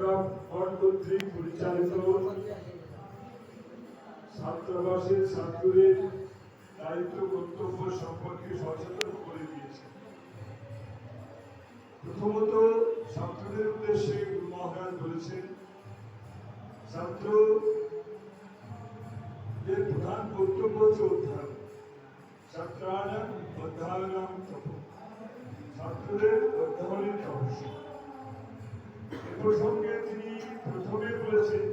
Chittagong fond কর্তৃক পরিচালিত ছাত্রাবাসের ছাত্রদের দায়িত্ব কর্তব্য সম্পর্কে সচেতন করে দিয়েছে। প্রথমত ছাত্রদের উদ্দেশ্যে গুরু মহারাজ বলেছেন, ছাত্রদের প্রধান কর্তব্য হচ্ছে অধ্যয়ন। ছাত্রানাম অধ্যয়নম তপ, ছাত্রদের অধ্যয়নের তপস্যা। এ প্রসঙ্গে তিনি প্রথমে বলেছেন,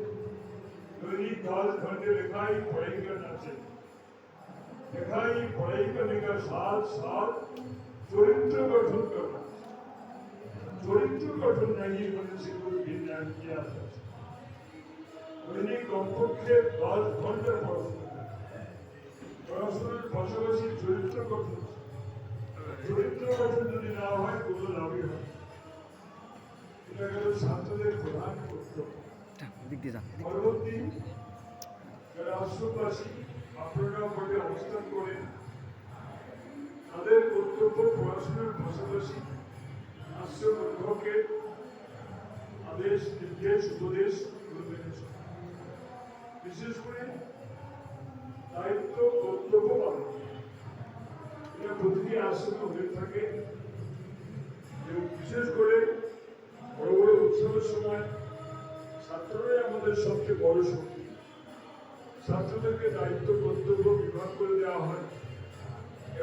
दैनिक 10 घंटे लिखाई पढ़ाई करना चाहिए। लिखाई पढ़ाई करने का साथ साथ चरित्र गठन करना, चरित्र गठन नहीं होने से कोई भी ज्ञान किया जाता है। दैनिक कमपक्षे 10 घंटे পড়াশোনার পাশাপাশি চরিত্র গঠন, চরিত্র গঠন যদি না হয় কোনো লাভই হয়। এটা গেল ছাত্রদের প্রধান কর্তব্য। পরবর্তী যারা আশ্রমবাসী আপনারা মধ্যে অবস্থান করেন, তাদের কর্তব্য পড়াশোনার পাশাপাশি আশ্রম অধ্যক্ষের আদেশ নির্দেশ উপদেশ মেনে চলা, বিশেষ করে দায়িত্ব কর্তব্য পালন। এটা প্রতিটি আশ্রমে হয়ে থাকে। বিশেষ করে বড় বড় উৎসবের সময় ছাত্ররাই আমাদের সবচেয়ে বড় শক্তি। ছাত্রদেরকে দায়িত্ব কর্তব্য বিভাগ করে দেওয়া হয়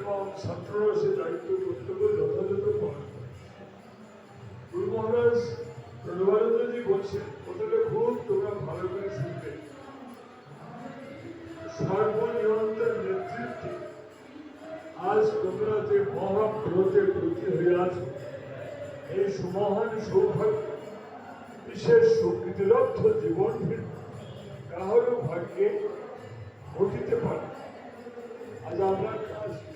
এবং ছাত্ররা সে দায়িত্ব কর্তব্য যথাযথ পালন করে। গুরু মহারাজ প্রণবানন্দজি বলছেন, কথাটা খুব তোমরা ভালো করে শুনবে। সর্বনিয়ন্ত্রণ নেতৃত্বে আজ তোমরা যে মহাব্রতে ব্রতী হয়ে আছো, এই সুমহান সৌভাগ্য বিশেষ সুকৃতিলব্ধ জীবন কাহারও ভাগ্যে ঘটিতে পারে। আজ আমরা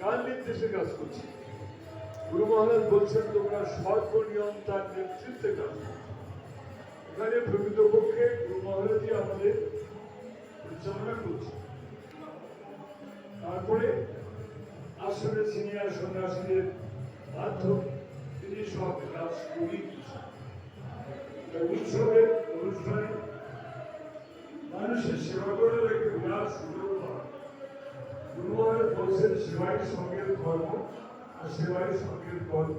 কার নির্দেশে কাজ করছি? গুরু মহারাজ বলছেন, তোমরা সর্বনিয়ন্ত্রণ নেতৃত্বে কাজ করছো। এখানে প্রকৃতপক্ষে গুরু মহারাজই আমাদের পরিচালনা করছে। তারপরে আশ্রমের সিনিয়র সন্ন্যাসীদের মাধ্যমে তিনি সব কাজ করিয়ে দিচ্ছেন। উৎসবের অনুষ্ঠানে মানুষের সেবা করার একটি বিরাট সুযোগ পাওয়া। গুরু মহারাজ বলছেন, সেবাই সঙ্গের কর্ম আর সেবাই সঙ্গের কর্ম।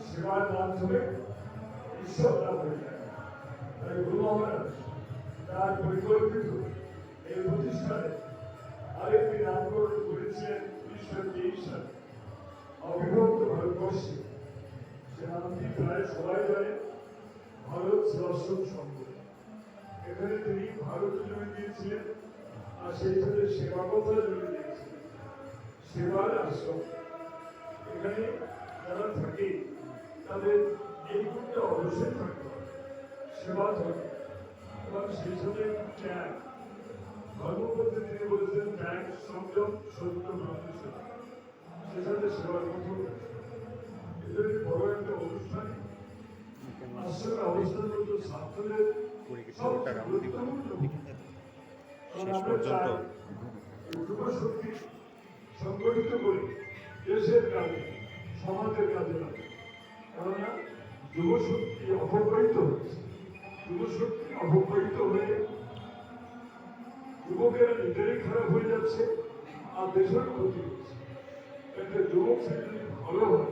সেবার মাধ্যমে ঈশ্বর লাভ হয়ে যায়। তাই গুরু মহারাজ তার পরিকল্পিত এই প্রতিষ্ঠানে আরেকটি নামকরণ করেছিলেন 1923 সালে অবিভক্ত ভারতবর্ষে। সে নামটি প্রায় সবাই জানে, ভারত সেবাশ্রম সংঘ। এখানে তিনি ভারত জমি দিয়েছিলেন আর সেই সাথে সেবা কথা জমি দিয়েছিলেন। সেবার আশ্রম, এখানে যারা থাকে তাদের এই গুণটা অবশ্যই থাকতে হবে, সেবা থাকে এবং সেই সাথে ত্যাগ। ধর্মপত্রে তিনি বলেছেন, ত্যাগ, সংযম, সত্য, ব্রহ্মচর্য, সে সাথে সেবার কথা বলেছেন। এদের বড় একটা অনুষ্ঠানে আশ্রমে অবস্থানরত ছাত্রদের যুবশক্তি সংগঠিত করি দেশের কাজে, সমাজের কাজে লাগে। কেননা যুবশক্তি অপব্যয়িত হচ্ছে। যুবশক্তি অপব্যয়িত হয়ে যুবকেরা নিজেরাই খারাপ হয়ে যাচ্ছে আর দেশের ক্ষতি হচ্ছে। একটা যুবক সে যদি ভালো হয়,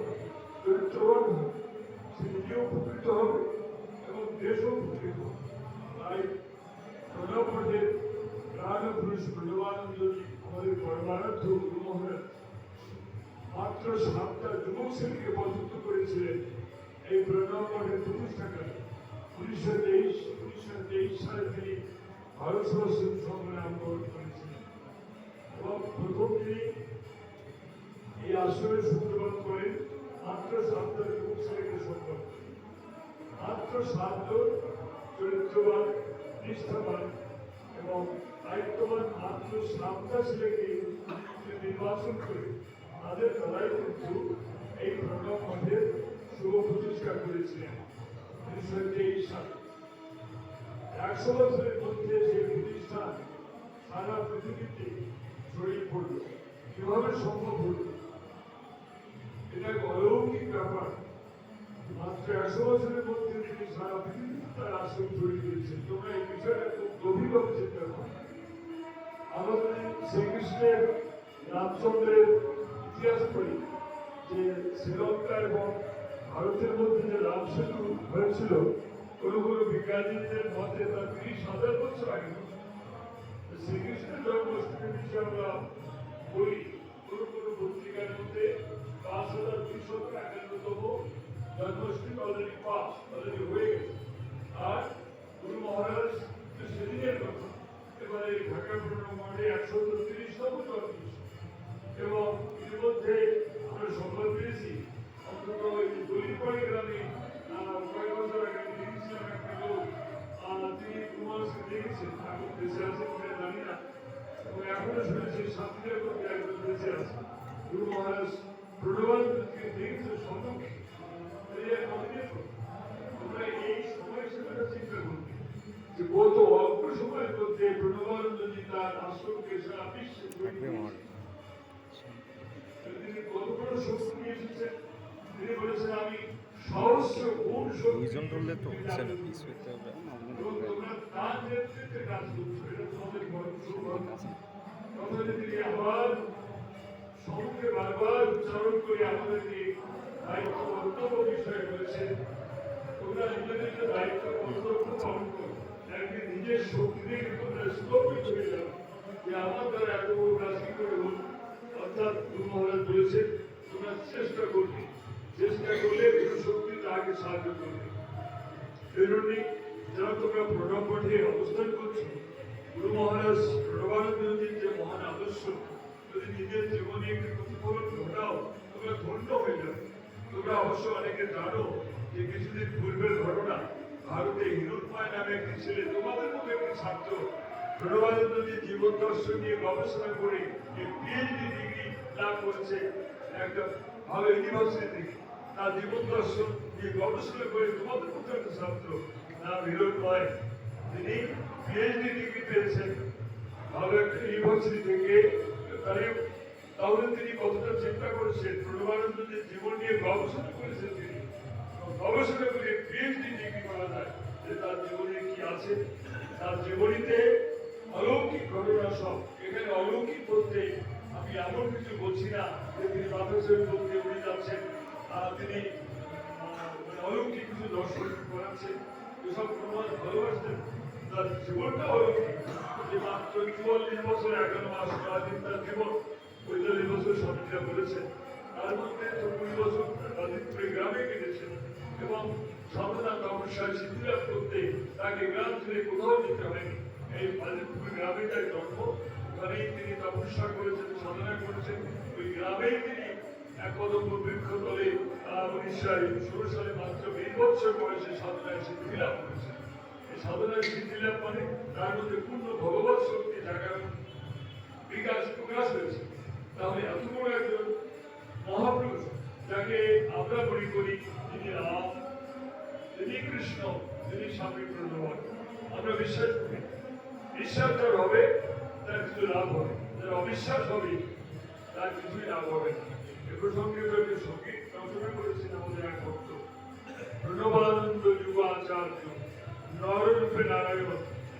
চরিত্রবান হয়, সে নিজেও উপকৃত হবে এবং দেশও উপকৃত হবে। তাই প্রণবমঠের প্রাণ পুরুষ প্রণবানন্দজি আমাদের পরমারাধ্য গুরু মহারাজ মাত্র 7টা যুবক শ্রেণীকে পছন্দ করেছিলেন এই প্রণবমঠের প্রতিষ্ঠাকালে। 1923 সালে তিনি ভারত সেবাশ্রম সংঘে নামকরণ করেছিলেন এবং প্রথম তিনি এই আশ্রমের সূত্রপাত করেন মাত্র 7টা যুবক শ্রেণীকে সম্পর্ক করে। মাত্র 7 জন চরিত্রবান, নিষ্ঠাবান এবং দায়িত্ববান মাত্র 7টা ছেলেকে নির্বাচন করে তাদের দ্বারাই কিন্তু এই প্রণব মঠের শুভ প্রতিষ্ঠা করেছিলেন 1923 সালে। 100 বছরের মধ্যে সেই প্রতিষ্ঠান সারা পৃথিবীতে ছড়িয়ে পড়ল। কিভাবে সম্ভব হল? এটা এক অলৌকিক ব্যাপার। মাত্র মাত্র 100 বছরের মধ্যে তিনি সারা পৃথিবীতে তার আশ্রম ছড়িয়ে দিয়েছেন। তোমরা এই বিষয়টা খুব গভীরভাবে চিন্তা করো। আমরা যদি শ্রীকৃষ্ণের রামচন্দ্রের ইতিহাস পড়ি, যে শ্রীলঙ্কা এবং ভারতের মধ্যে যে রাম সেতু হয়েছিল, কোনো কোনো বিজ্ঞানীদের মতে তার 30,000 বছর আগে। শ্রীকৃষ্ণের জন্মাষ্টমীর বিষয়ে আমরা বলি, কোনো কোনো পত্রিকার মধ্যে 5,251তম জন্মাষ্টমী অলরেডি হয়ে গেছে। আর গুরু মহারাজ সেদিনের কথা, এবারে ঢাকা মঠে 130তম জন্মাষ্টমী, এবং এর মধ্যে আমরা সংবাদ পেয়েছি অন্তত দলিতপাড়ি গ্রামে কয়েক বছর আগে দেখেছিলাম একটা লোক, তিনি কুমারকে দেখেছেন, এখন বেঁচে আছেন কিনা জানি না, এবং এখনো শুনেছি শান্তিদের মধ্যে একজন বেঁচে আছে। গুরু মহারাজ প্রণবানন্দকে দেখেছেন সম্মুখে। তোমরা এই সময়সীমাটা চিন্তা করবে যে গত অল্প সময়ের মধ্যে প্রণবানন্দজি তার আশ্রমকে সারা বিশ্বে তিনি কত বড় শক্তি নিয়ে এসেছেন। তিনি বলেছেন, আমি সহস্র গুণ শক্তি তোমরা তার নেতৃত্বে কাজ করছো, এটা তোমাদের বড় সৌভাগ্য। তাহলে তিনি আবার সম্মুখে বারবার উচ্চারণ করে আমাদেরকে দায়িত্ব কর্তব্য বিষয়ে বলেছেন, তোমরা নিজেদের দায়িত্ব কর্তব্য পালন করো। একদিন নিজের শক্তি দেখে তোমরা স্তব্ধ হয়ে যাও যে আমার দ্বারা এত বড় কাজ কি করে হল। অর্থাৎ গুরু মহারাজ বলেছেন, তোমরা চেষ্টা করবে, চেষ্টা করলে গুরু শক্তি তাকে সাহায্য করবে। এজন্যই যারা তোমরা প্রণব মঠে অবস্থান করছো, গুরু মহারাজ প্রণবানন্দজির যে মহান আদর্শ যদি নিজের জীবনে একটি প্রতিফলন ঘটাও, তোমরা ধন্য হয়ে যাবে। তোমরা অবশ্য অনেকে জানো যে কিছুদিন পূর্বের ঘটনা, ভারতে হিরণময় নামে একটি ছেলে, তোমাদের মতো একটি ছাত্র, প্রণবানন্দজির জীবন দর্শন নিয়ে গবেষণা করে পিএইচডি ডিগ্রি লাভ করেছে একটা ভালো ইউনিভার্সিটি থেকে। তার জীবন দর্শন নিয়ে গবেষণা করে তোমাদের মতো একটা ছাত্র নাম হিরণময়, তিনি পিএইচডি ডিগ্রি পেয়েছেন ভালো একটা ইউনিভার্সিটি থেকে। তাহলে তিনি কতটা চিন্তা করেছেন, প্রণবানন্দজির জীবন নিয়ে গবেষণা করেছেন। তিনি গবেষণা করে পিএইচডি ডিগ্রি করা যায় যে তার জীবনে কি আছে। তার জীবনীতে অলৌকিক ঘটনা সব। এখানে অলৌকিক বলতে আমি এমন কিছু বলছি না যে তিনি বাতাসের মধ্যে উড়ে যাচ্ছেন, তিনি অলৌকিক কিছু দর্শন করাচ্ছেন, এসব প্রমাণ ভালোবাসতেন। তার জীবনটা অলৌকিক, যে মাত্র 44 বছর 11 মাস সারাদিন তার জীবন। 45 বছর স্বামীরা বলেছেন, তার মধ্যে 20 বছর রাজীবপুরে গ্রামে কেটেছেন, এবং সাধনা তপস্যায় সিদ্ধিলাভ করতে তাকে গ্রাম ছেড়ে কোথাও যেতে হয়নি। এই রাজীবপুর গ্রামে তার জন্ম, ওখানেই তিনি তপস্যা করেছেন, সাধনা করেছেন। ওই গ্রামেই তিনি এক কদম্ব বৃক্ষ তলে 1916 সালে মাত্র 20 বছর বয়সে সাধনায় সিদ্ধিলাভ করেছেন। এই সাধনায় সিদ্ধিলাভ মানে তার মধ্যে পূর্ণ ভগবত শক্তি জাগানো বিকাশ প্রকাশ হয়েছে। তাহলে এত বড় একজন মহাপুরুষ, যাকে আমরা মনে করি তিনি রাম, তিনি কৃষ্ণ, তিনি স্বামী প্রণবান, আমরা বিশ্বাস করি। বিশ্বাস যার হবে তার কিছু লাভ হবে, যার অবিশ্বাস হবে তার কিছুই লাভ হবে না। এ প্রসঙ্গে সঙ্গীত রচনা করেছেন আমাদের এক ভক্ত, প্রণবানন্দ যুগাচার্য, নররূপে নারায়ণ,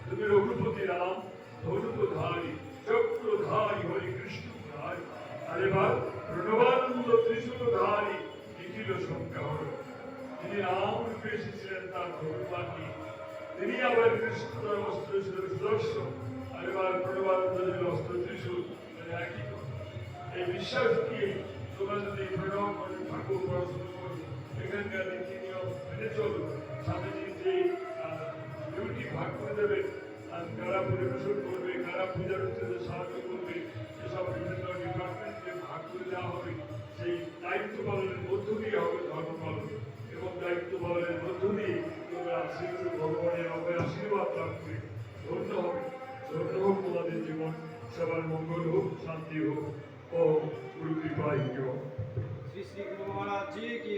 তুমি রঘুপতি রাম, ধনুধারী চক্রধারী হরি কৃষ্ণ মুরারি। আর এবার প্রণবানন্দ ত্রিশূলধারী নিখিল সংখ্যাহর। তিনি রাম রূপে এসেছিলেন তার ধনুর্বাণ নিয়ে, তিনি আবার কৃষ্ণ তার অস্ত্র ছিল সুদর্শন, আর এবার প্রণবানন্দের অস্ত্র ত্রিশূল, একই কথা। এই বিশ্বাস দিয়ে তোমরা যদি প্রণব মনে থাকো, পড়াশোনা করো, এখানকার নীতি নিয়ম মেনে চলো, স্বামীজি যে ডিউটি ভাগ করে দেবে, কারা পরিবেশন করবে, কারা পূজার উত্তরে সাহায্য করবে, এসব বিভিন্ন ডিপার্টমেন্টে ভাগ করে দেওয়া হবে। সেই দায়িত্ব পালনের মধ্য দিয়ে হবে ধর্ম পালন, এবং দায়িত্ব পালনের মধ্য দিয়ে তোমরা শ্রীগুরু ভগবানের অভয় আশীর্বাদ লাভ করে ধন্য হবে। ধন্য হোক তোমাদের জীবন, সবার মঙ্গল হোক, শান্তি হোক ও গুরু কৃপায় হোক। श्री श्री गुरु महाराज जी की